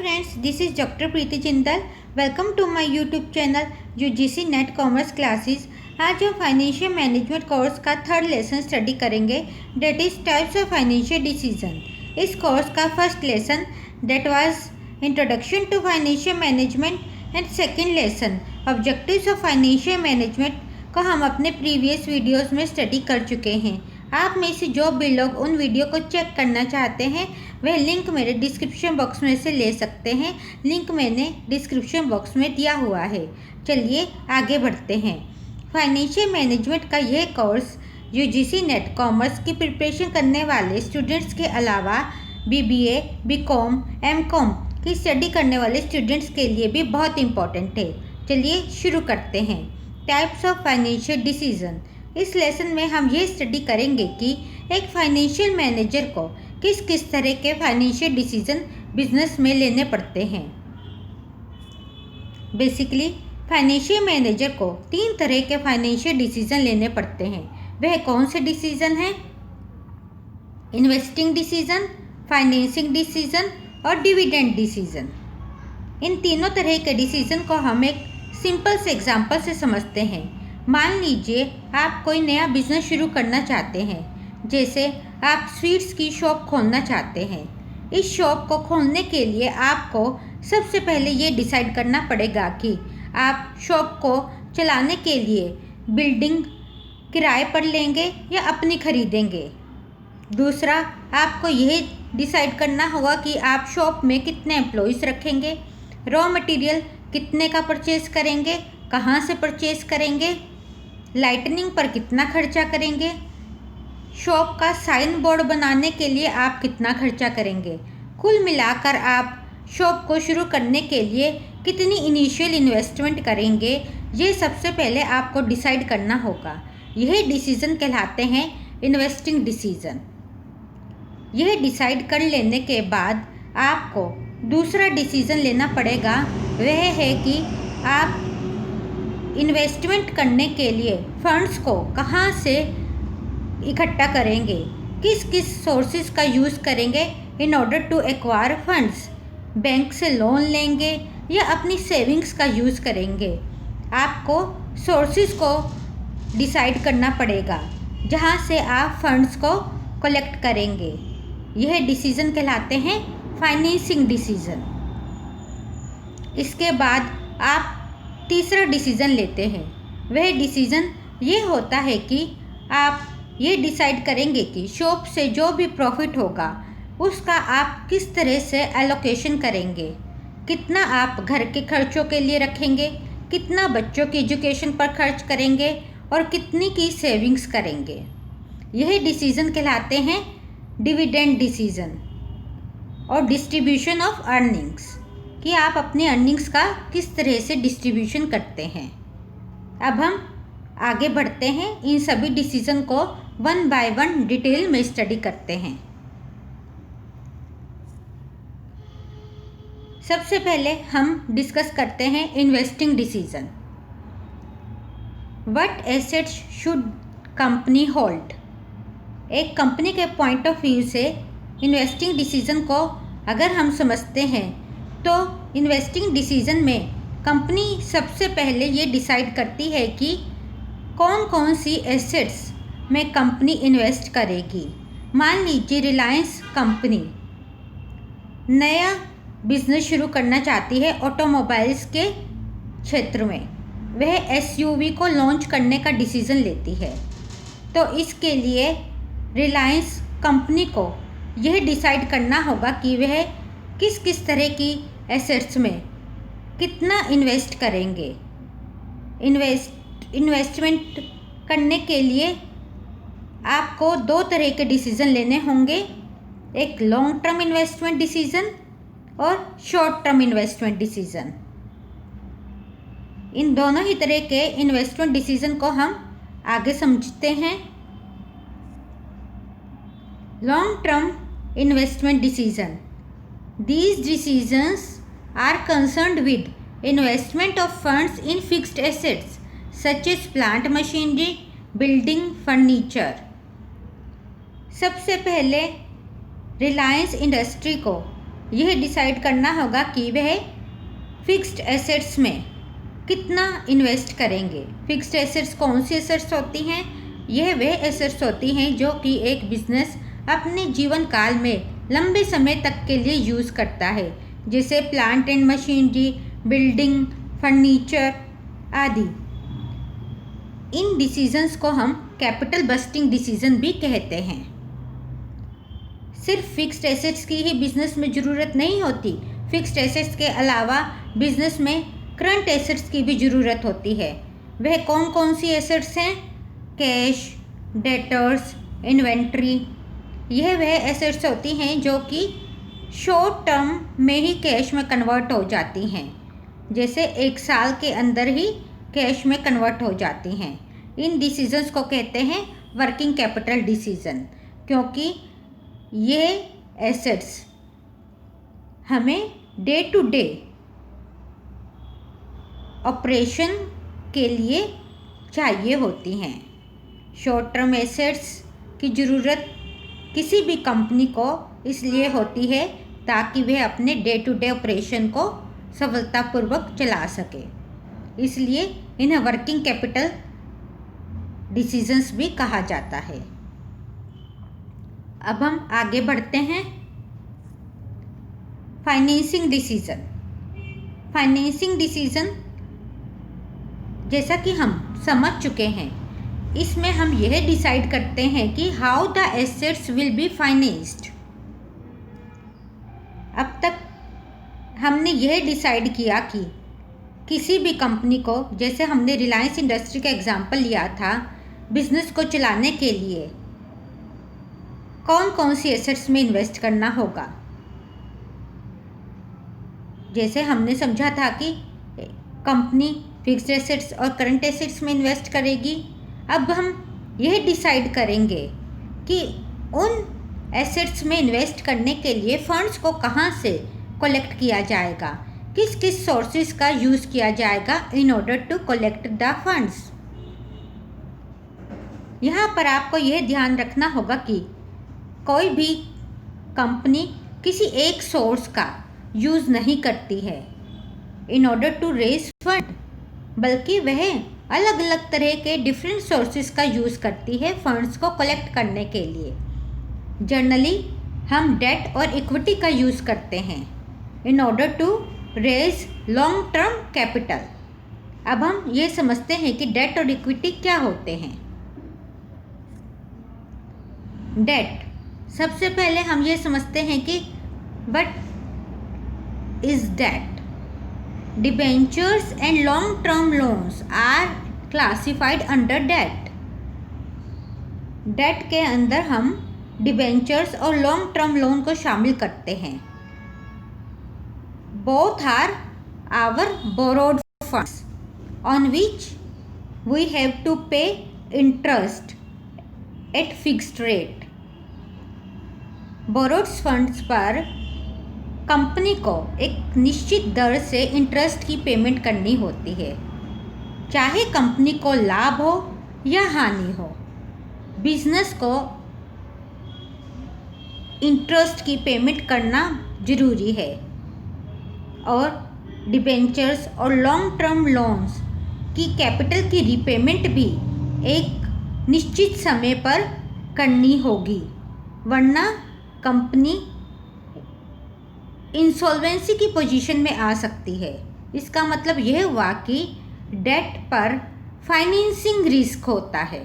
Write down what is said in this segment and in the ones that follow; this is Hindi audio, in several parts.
friends, this is Dr. Preeti Jindal. Welcome to my YouTube channel UGC net commerce classes. आज हम फाइनेंशियल मैनेजमेंट कोर्स का थर्ड लेसन स्टडी करेंगे, that is types of financial decision. इस कोर्स का first lesson that was introduction to financial management and second lesson objectives of financial management को हम अपने प्रीवियस वीडियोस में स्टडी कर चुके हैं। आप में से जो भी लोग उन वीडियो को चेक करना चाहते हैं वह लिंक मेरे डिस्क्रिप्शन बॉक्स में से ले सकते हैं। लिंक मैंने डिस्क्रिप्शन बॉक्स में दिया हुआ है। चलिए आगे बढ़ते हैं। फाइनेंशियल मैनेजमेंट का यह कोर्स यूजीसी नेट कॉमर्स की प्रिपरेशन करने वाले स्टूडेंट्स के अलावा बीबीए, बीकॉम, एमकॉम की स्टडी करने वाले स्टूडेंट्स के लिए भी बहुत इम्पॉर्टेंट है। चलिए शुरू करते हैं। Types of financial decision. इस लेसन में हम ये स्टडी करेंगे कि एक फाइनेंशियल मैनेजर को किस किस तरह के फाइनेंशियल डिसीजन बिजनेस में लेने पड़ते हैं। बेसिकली फाइनेंशियल मैनेजर को 3 तरह के फाइनेंशियल डिसीजन लेने पड़ते हैं। वह कौन से डिसीजन हैं? इन्वेस्टिंग डिसीजन, फाइनेंसिंग डिसीजन और डिविडेंड डिसीजन। इन तीनों तरह के डिसीजन को हम एक सिंपल से एग्जाम्पल से समझते हैं। मान लीजिए आप कोई नया बिजनेस शुरू करना चाहते हैं, जैसे आप स्वीट्स की शॉप खोलना चाहते हैं। इस शॉप को खोलने के लिए आपको सबसे पहले ये डिसाइड करना पड़ेगा कि आप शॉप को चलाने के लिए बिल्डिंग किराए पर लेंगे या अपनी खरीदेंगे। दूसरा, आपको यह डिसाइड करना होगा कि आप शॉप में कितने एम्प्लॉयज़ रखेंगे, रॉ मटेरियल कितने का परचेज़ करेंगे, कहाँ से परचेज़ करेंगे, लाइटनिंग पर कितना खर्चा करेंगे, शॉप का साइन बोर्ड बनाने के लिए आप कितना खर्चा करेंगे। कुल मिलाकर आप शॉप को शुरू करने के लिए कितनी इनिशियल इन्वेस्टमेंट करेंगे, ये सबसे पहले आपको डिसाइड करना होगा। यह डिसीज़न कहलाते हैं इन्वेस्टिंग डिसीज़न। यह डिसाइड कर लेने के बाद आपको दूसरा डिसीज़न लेना पड़ेगा। वह है कि आप इन्वेस्टमेंट करने के लिए फंड्स को कहाँ से इकट्ठा करेंगे, किस किस सोर्सेज का यूज़ करेंगे in order to acquire funds. Bank से लोन लेंगे या अपनी सेविंग्स का यूज़ करेंगे। आपको सोर्सेज को डिसाइड करना पड़ेगा जहाँ से आप फंड्स को कलेक्ट करेंगे। यह डिसीज़न कहलाते हैं फाइनेंसिंग डिसीज़न। इसके बाद आप तीसरा डिसीज़न लेते हैं। वह डिसीज़न ये होता है कि आप ये डिसाइड करेंगे कि शॉप से जो भी प्रॉफिट होगा उसका आप किस तरह से एलोकेशन करेंगे। कितना आप घर के खर्चों के लिए रखेंगे, कितना बच्चों की एजुकेशन पर खर्च करेंगे और कितनी की सेविंग्स करेंगे। यह डिसीज़न कहलाते हैं डिविडेंड डिसीज़न और डिस्ट्रीब्यूशन ऑफ अर्निंग्स, कि आप अपनी अर्निंग्स का किस तरह से डिस्ट्रीब्यूशन करते हैं। अब हम आगे बढ़ते हैं, इन सभी डिसीज़न को 1 बाय 1 डिटेल में स्टडी करते हैं। सबसे पहले हम डिस्कस करते हैं investing decision. What assets should company hold. एक कंपनी के पॉइंट ऑफ व्यू से इन्वेस्टिंग डिसीज़न को अगर हम समझते हैं तो इन्वेस्टिंग डिसीज़न में कंपनी सबसे पहले ये डिसाइड करती है कि कौन कौन सी एसेट्स में कंपनी इन्वेस्ट करेगी। मान लीजिए रिलायंस कंपनी नया बिजनेस शुरू करना चाहती है ऑटोमोबाइल्स के क्षेत्र में। वह एसयूवी को लॉन्च करने का डिसीज़न लेती है। तो इसके लिए रिलायंस कंपनी को यह डिसाइड करना होगा कि वह किस किस तरह की एसेट्स में कितना इन्वेस्ट करेंगे। इन्वेस्टमेंट करने के लिए आपको 2 तरह के डिसीज़न लेने होंगे, एक लॉन्ग टर्म इन्वेस्टमेंट डिसीज़न और शॉर्ट टर्म इन्वेस्टमेंट डिसीज़न। इन दोनों ही तरह के इन्वेस्टमेंट डिसीज़न को हम आगे समझते हैं। Long term investment decision. These decisions are concerned with investment of funds in fixed assets such as plant machinery, building, furniture. सबसे पहले रिलायंस इंडस्ट्री को यह डिसाइड करना होगा कि वह फिक्स्ड एसेट्स में कितना इन्वेस्ट करेंगे। फिक्स्ड एसेट्स कौन सी एसेट्स होती हैं? यह वह एसेट्स होती हैं जो कि एक बिजनेस अपने जीवन काल में लंबे समय तक के लिए यूज़ करता है, जैसे plant and machinery, building, furniture आदि। इन डिसीजंस को हम कैपिटल बस्टिंग डिसीजन भी कहते हैं। सिर्फ फिक्स्ड एसेट्स की ही बिजनेस में ज़रूरत नहीं होती। फिक्स्ड एसेट्स के अलावा बिजनेस में करंट एसेट्स की भी ज़रूरत होती है। वह कौन कौन सी एसेट्स हैं? Cash, debtors, inventory. यह वह एसेट्स होती हैं जो कि शॉर्ट टर्म में ही कैश में कन्वर्ट हो जाती हैं, जैसे 1 साल के अंदर ही कैश में कन्वर्ट हो जाती हैं। इन डिसीजंस को कहते हैं वर्किंग कैपिटल डिसीजन, क्योंकि ये एसेट्स हमें डे टू डे ऑपरेशन के लिए चाहिए होती हैं। शॉर्ट टर्म एसेट्स की ज़रूरत किसी भी कंपनी को इसलिए होती है ताकि वह अपने डे टू डे ऑपरेशन को सफलतापूर्वक चला सके। इसलिए इन्हें वर्किंग कैपिटल डिसीजंस भी कहा जाता है। अब हम आगे बढ़ते हैं। Financing decision. फाइनेंसिंग डिसीजन जैसा कि हम समझ चुके हैं, इसमें हम यह डिसाइड करते हैं कि how the assets will be financed. अब तक हमने यह डिसाइड किया कि किसी भी कंपनी को, जैसे हमने रिलायंस इंडस्ट्री का एग्जाम्पल लिया था, बिजनेस को चलाने के लिए कौन कौन सी एसेट्स में इन्वेस्ट करना होगा। जैसे हमने समझा था कि कंपनी फिक्स्ड एसेट्स और करंट एसेट्स में इन्वेस्ट करेगी। अब हम यह डिसाइड करेंगे कि उन एसेट्स में इन्वेस्ट करने के लिए फंड्स को कहाँ से कलेक्ट किया जाएगा, किस किस सोर्सेज का यूज़ किया जाएगा in order to collect the funds. यहाँ पर आपको यह ध्यान रखना होगा कि कोई भी कंपनी किसी एक सोर्स का यूज़ नहीं करती है in order to raise fund, बल्कि वह अलग अलग तरह के डिफरेंट सोर्सेज का यूज़ करती है फंड्स को कलेक्ट करने के लिए। जनरली हम डेट और इक्विटी का यूज़ करते हैं in order to raise long term capital. अब हम ये समझते हैं कि डेट और इक्विटी क्या होते हैं। डेट, सबसे पहले हम ये समझते हैं कि what is debt. Debentures and long term loans are classified under debt. Debt के अंदर हम डिबेंचर्स और लॉन्ग टर्म लोन को शामिल करते हैं। Both are our borrowed funds on which we have to pay interest at fixed rate. Borrowed funds पर कंपनी को एक निश्चित दर से इंटरेस्ट की पेमेंट करनी होती है, चाहे कंपनी को लाभ हो या हानि हो। बिजनेस को इंटरेस्ट की पेमेंट करना ज़रूरी है और डिबेंचर्स और लॉन्ग टर्म लोन्स की कैपिटल की रीपेमेंट भी एक निश्चित समय पर करनी होगी, वरना कंपनी इंसॉल्वेंसी की पोजीशन में आ सकती है। इसका मतलब यह हुआ कि डेट पर फाइनेंसिंग रिस्क होता है।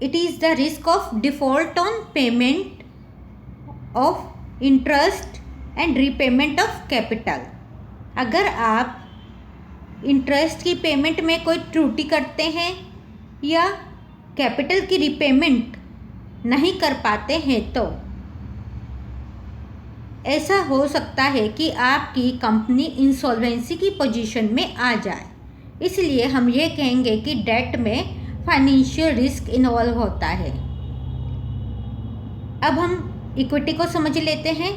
It is the risk of default on payment of interest and repayment of capital. अगर आप इंटरेस्ट की पेमेंट में कोई त्रुटि करते हैं या कैपिटल की रीपेमेंट नहीं कर पाते हैं तो ऐसा हो सकता है कि आपकी कंपनी इंसॉल्वेंसी की पोजीशन में आ जाए। इसलिए हम ये कहेंगे कि डेट में फाइनेंशियल रिस्क इन्वॉल्व होता है। अब हम इक्विटी को समझ लेते हैं।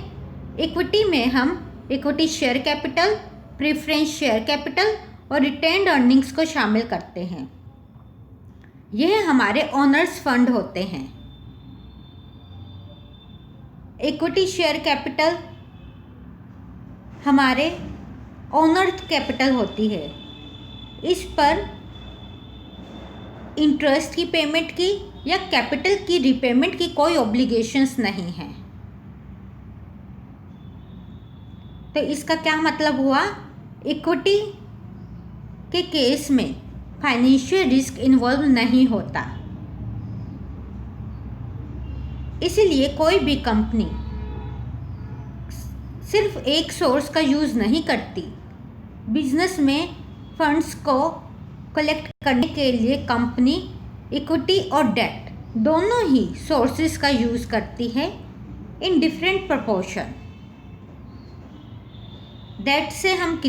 इक्विटी में हम equity share capital, preference share capital और रिटेन्ड अर्निंग्स को शामिल करते हैं। यह हमारे ओनर्स फंड होते हैं। इक्विटी शेयर कैपिटल हमारे ओनर कैपिटल होती है। इस पर इंटरेस्ट की पेमेंट की या कैपिटल की रिपेमेंट की कोई ऑब्लिगेशंस नहीं है। तो इसका क्या मतलब हुआ? इक्विटी के केस में फाइनेंशियल रिस्क इन्वॉल्व नहीं होता, इसलिए कोई भी कंपनी सिर्फ एक सोर्स का यूज़ नहीं करती। बिजनेस में फंड्स को कलेक्ट करने के लिए कंपनी इक्विटी और डेट दोनों ही सोर्सेज का यूज़ करती है इन डिफरेंट प्रपोर्शन। डेट से हम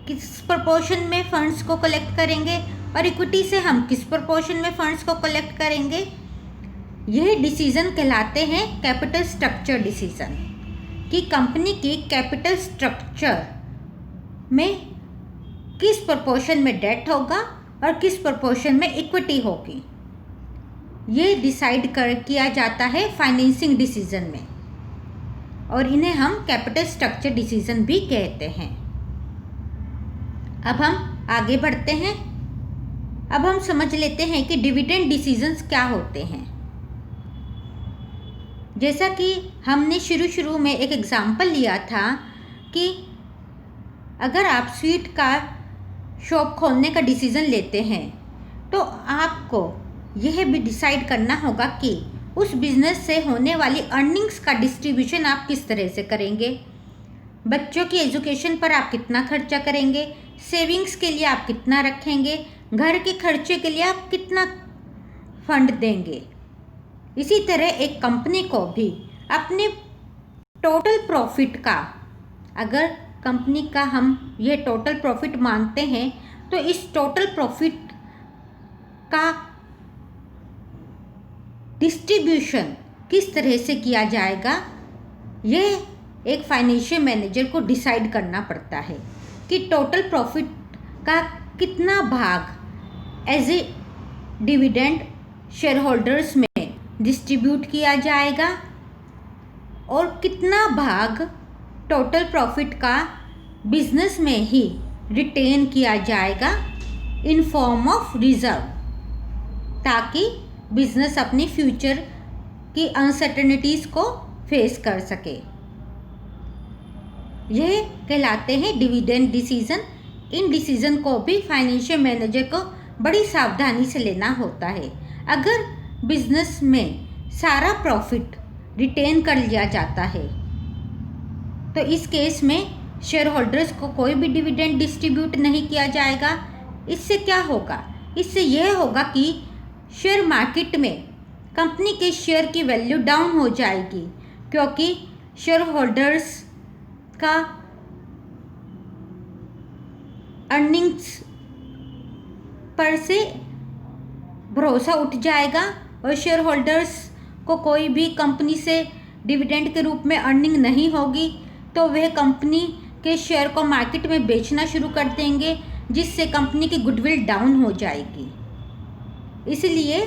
किस प्रपोर्शन में फंड्स को कलेक्ट करेंगे और इक्विटी से हम किस प्रपोर्शन में फंड्स को कलेक्ट करेंगे, यह डिसीज़न कहलाते हैं कैपिटल स्ट्रक्चर डिसीज़न, कि कंपनी की कैपिटल स्ट्रक्चर में किस प्रपोर्शन में डेट होगा और किस प्रपोर्शन में इक्विटी होगी। ये डिसाइड किया जाता है फाइनेंसिंग डिसीजन में, और इन्हें हम कैपिटल स्ट्रक्चर डिसीजन भी कहते हैं। अब हम आगे बढ़ते हैं। अब हम समझ लेते हैं कि डिविडेंड डिसीजंस क्या होते हैं। जैसा कि हमने शुरू में एक एग्जाम्पल लिया था कि अगर आप स्वीट का शॉप खोलने का डिसीज़न लेते हैं तो आपको यह भी डिसाइड करना होगा कि उस बिज़नेस से होने वाली अर्निंग्स का डिस्ट्रीब्यूशन आप किस तरह से करेंगे। बच्चों की एजुकेशन पर आप कितना खर्चा करेंगे, सेविंग्स के लिए आप कितना रखेंगे, घर के खर्चे के लिए आप कितना फंड देंगे। इसी तरह एक कंपनी को भी अपने टोटल प्रॉफिट का, अगर कंपनी का हम ये टोटल प्रॉफिट मानते हैं तो इस टोटल प्रॉफिट का डिस्ट्रीब्यूशन किस तरह से किया जाएगा, ये एक फाइनेंशियल मैनेजर को डिसाइड करना पड़ता है कि टोटल प्रॉफिट का कितना भाग as a dividend share holders में डिस्ट्रीब्यूट किया जाएगा और कितना भाग टोटल प्रॉफिट का बिजनेस में ही रिटेन किया जाएगा इन फॉर्म ऑफ रिजर्व, ताकि बिजनेस अपनी फ्यूचर की अनसर्टेनिटीज़ को फेस कर सके। यह कहलाते हैं डिविडेंड डिसीजन। इन डिसीजन को भी फाइनेंशियल मैनेजर को बड़ी सावधानी से लेना होता है। अगर बिजनेस में सारा प्रॉफिट रिटेन कर लिया जाता है तो इस केस में शेयर होल्डर्स को कोई भी डिविडेंड डिस्ट्रीब्यूट नहीं किया जाएगा। इससे क्या होगा? इससे यह होगा कि शेयर मार्केट में कंपनी के शेयर की वैल्यू डाउन हो जाएगी, क्योंकि शेयर होल्डर्स का अर्निंग्स पर से भरोसा उठ जाएगा और शेयर होल्डर्स को कोई भी कंपनी से डिविडेंड के रूप में अर्निंग नहीं होगी तो वह कंपनी के शेयर को मार्केट में बेचना शुरू कर देंगे, जिससे कंपनी की गुडविल डाउन हो जाएगी। इसलिए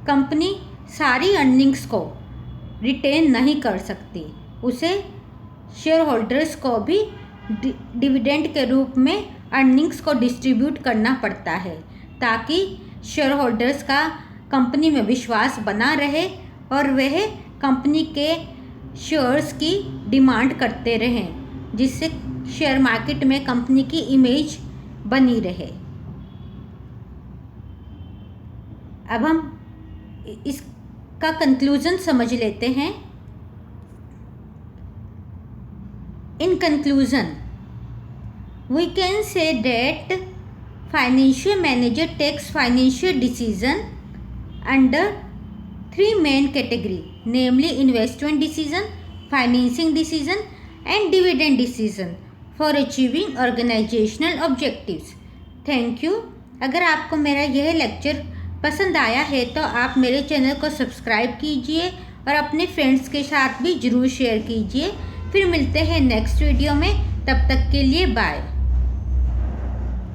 कंपनी सारी अर्निंग्स को रिटेन नहीं कर सकती, उसे शेयर होल्डर्स को भी डिविडेंड के रूप में अर्निंग्स को डिस्ट्रीब्यूट करना पड़ता है, ताकि शेयर होल्डर्स का कंपनी में विश्वास बना रहे और वह कंपनी के शेयर्स की डिमांड करते रहें, जिससे शेयर मार्केट में कंपनी की इमेज बनी रहे। अब हम इसका कंक्लूजन समझ लेते हैं। In conclusion we can say that financial manager takes financial decision under 3 main category, namely investment decision, financing decision and dividend decision for achieving organizational objectives. Thank you. अगर आपको मेरा यह लेक्चर पसंद आया है तो आप मेरे चैनल को सब्सक्राइब कीजिए और अपने फ्रेंड्स के साथ भी ज़रूर शेयर कीजिए। फिर मिलते हैं नेक्स्ट वीडियो में, तब तक के लिए बाय।